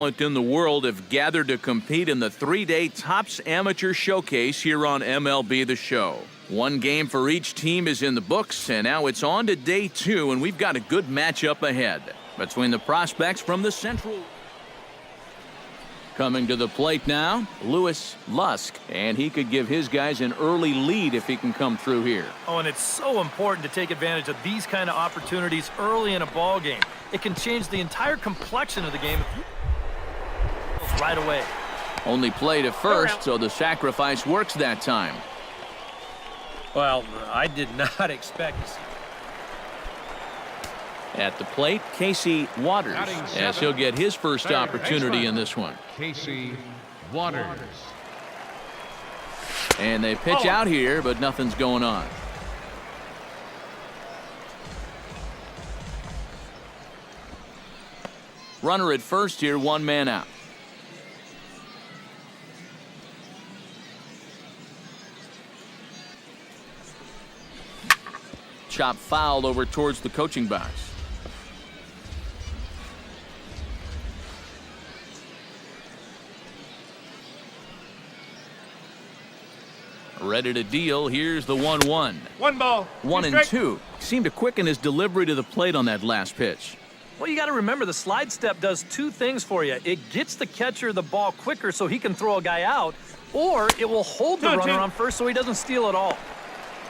In the world have gathered to compete in the three-day Topps Amateur Showcase here on MLB The Show. One game for each team is in the books, and now it's on to day two, and we've got a good matchup ahead between the prospects from the Central. Coming to the plate now, Lewis Lusk, and he could give his guys an early lead if he can come through here. Oh, and it's so important to take advantage of these kind of opportunities early in a ball game. It can change the entire complexion of the game right away. Only played at first, so the sacrifice works that time. Well, I did not expect to see. At the plate, Casey Waters, as he'll get his first opportunity in this one. Casey Waters. And they pitch out here, but nothing's going on. Runner at first here, one man out. Chop fouled over towards the coaching box. Ready to deal. Here's the 1-1. One ball. 1-2. Seemed to quicken his delivery to the plate on that last pitch. Well, you got to remember the slide step does two things for you. It gets the catcher the ball quicker so he can throw a guy out, or it will hold the runner on first so he doesn't steal it all.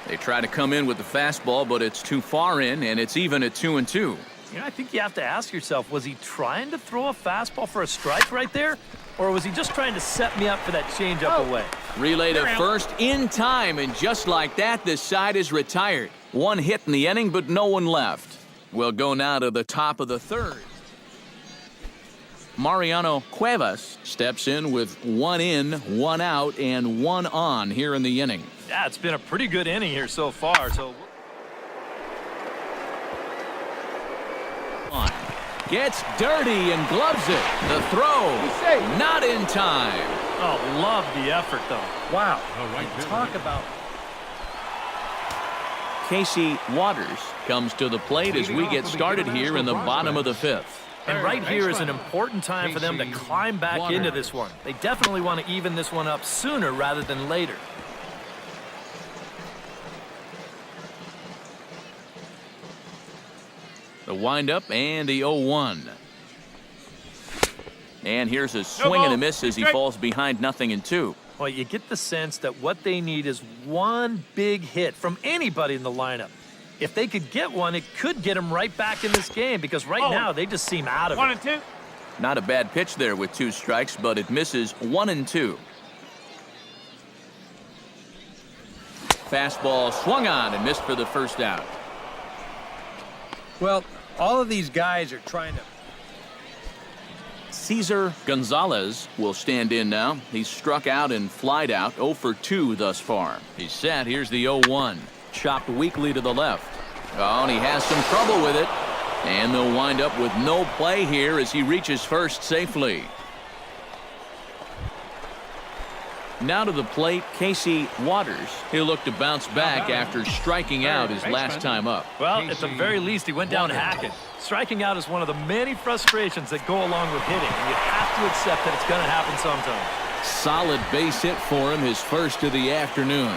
They try to come in with the fastball, but it's too far in, and it's even at 2-2. You know, I think you have to ask yourself, was he trying to throw a fastball for a strike right there? Or was he just trying to set me up for that changeup away? Relay to first in time, and just like that, this side is retired. One hit in the inning, but no one left. We'll go now to the top of the third. Mariano Cuevas steps in with one in, one out, and one on here in the inning. Yeah, it's been a pretty good inning here so far. Gets dirty and gloves it. The throw, not in time. Oh, love the effort, though. Wow. Talk about. Casey Waters comes to the plate as we get started here in the bottom of the fifth. And right here is an important time for them to climb back into this one. They definitely want to even this one up sooner rather than later. The windup and the 0-1. And here's a swing and a miss as he falls behind 0-2. Well, you get the sense that what they need is one big hit from anybody in the lineup. If they could get one, it could get them right back in this game because right now they just seem out of it. 1-2. Not a bad pitch there with 2 strikes, but it misses 1-2. Fastball swung on and missed for the first out. Well, all of these guys are trying to. Cesar Gonzalez will stand in now. He's struck out and flied out, 0 for 2 thus far. He's set. Here's the 0-1. Chopped weakly to the left. Oh, and he has some trouble with it. And they'll wind up with no play here as he reaches first safely. Now to the plate, Casey Waters. He'll look to bounce back after striking out his last time up. Well, at the very least, he went down hacking. Striking out is one of the many frustrations that go along with hitting. And you have to accept that it's going to happen sometimes. Solid base hit for him, his first of the afternoon.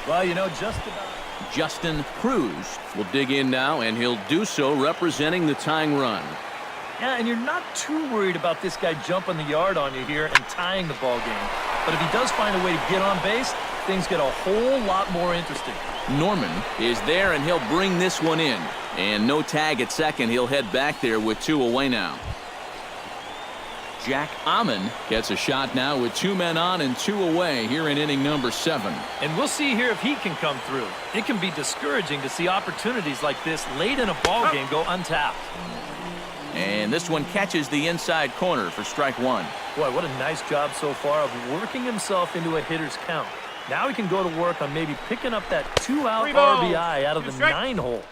Well, you know, just about. Justin Cruz will dig in now, and he'll do so representing the tying run. Yeah, and you're not too worried about this guy jumping the yard on you here and tying the ball game. But if he does find a way to get on base, things get a whole lot more interesting. Norman is there, and he'll bring this one in. And no tag at second. He'll head back there with 2 away now. Jack Amon gets a shot now with 2 men on and 2 away here in inning number 7. And we'll see here if he can come through. It can be discouraging to see opportunities like this late in a ball game go untapped. And this one catches the inside corner for strike 1. Boy, what a nice job so far of working himself into a hitter's count. Now he can go to work on maybe picking up that 2-out RBI out of the 9-hole.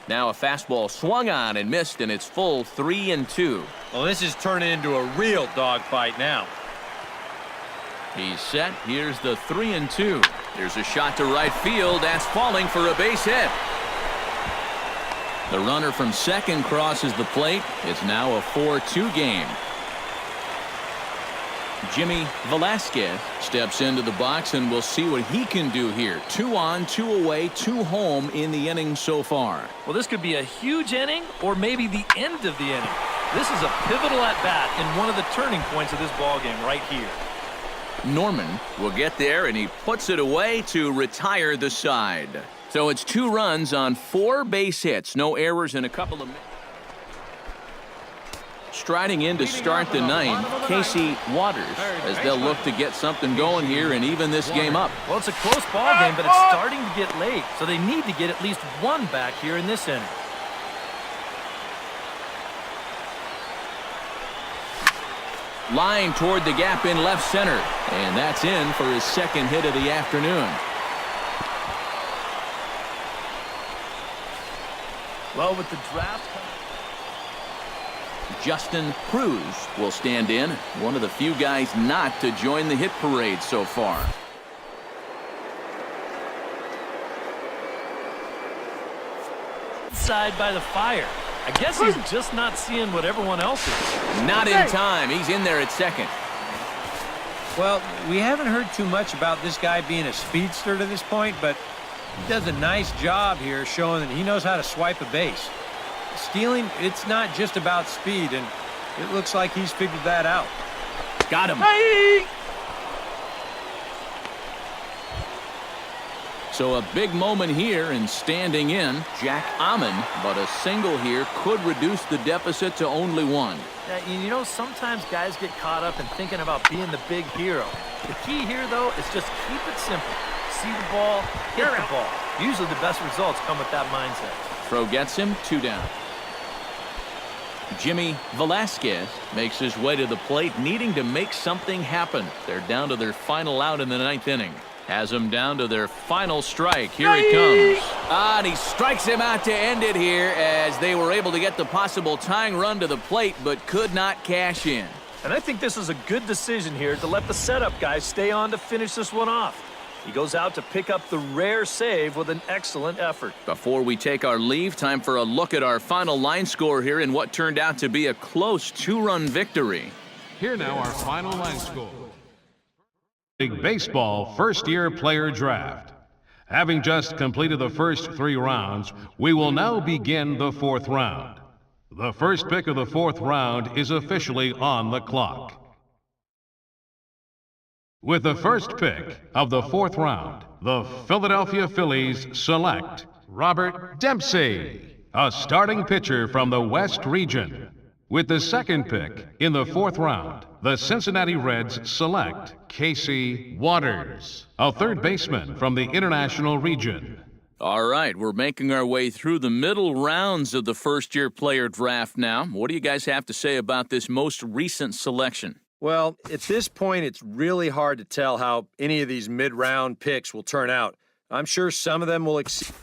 Now a fastball swung on and missed, and it's full 3-2. Well, this is turning into a real dogfight now. He's set. Here's the 3-2. There's a shot to right field. That's falling for a base hit. The runner from second crosses the plate. It's now a 4-2 game. Jimmy Velasquez steps into the box, and we'll see what he can do here. 2 on, 2 away, 2 home in the inning so far. Well, this could be a huge inning or maybe the end of the inning. This is a pivotal at-bat and one of the turning points of this ballgame right here. Norman will get there, and he puts it away to retire the side. So it's 2 runs on 4 base hits. No errors in a couple of minutes. Striding in to start the 9th, Casey Waters, as they'll look to get something going here and even this game up. Well, it's a close ball game, but it's starting to get late, so they need to get at least 1 back here in this inning. Line toward the gap in left center, and that's in for his 2nd hit of the afternoon. Well, with the draft, Justin Cruz will stand in, one of the few guys not to join the hit parade so far. Side by the fire. I guess he's just not seeing what everyone else is. Not in time. He's in there at second. Well, we haven't heard too much about this guy being a speedster to this point, but he does a nice job here showing that he knows how to swipe a base. Stealing, it's not just about speed, and it looks like he's figured that out. Got him. Hey! So a big moment here, and standing in, Jack Amon, but a single here could reduce the deficit to only 1. You know, sometimes guys get caught up in thinking about being the big hero. The key here, though, is just keep it simple. See the ball, hit the ball. Usually the best results come with that mindset. Throw gets him, 2 down. Jimmy Velasquez makes his way to the plate, needing to make something happen. They're down to their final out in the 9th inning. Has them down to their final strike. Here he comes. And he strikes him out to end it here, as they were able to get the possible tying run to the plate, but could not cash in. And I think this is a good decision here to let the setup guys stay on to finish this one off. He goes out to pick up the rare save with an excellent effort. Before we take our leave, time for a look at our final line score here in what turned out to be a close 2-run victory. Here now our final line score. Big Baseball first-year player draft. Having just completed the first 3 rounds, we will now begin the 4th round. The first pick of the 4th round is officially on the clock. With the first pick of the 4th round, the Philadelphia Phillies select Robert Dempsey, a starting pitcher from the West region. With the second pick in the 4th round, the Cincinnati Reds select Casey Waters, a third baseman from the International region. All right, we're making our way through the middle rounds of the first-year player draft now. What do you guys have to say about this most recent selection? Well, at this point, it's really hard to tell how any of these mid-round picks will turn out. I'm sure some of them will exceed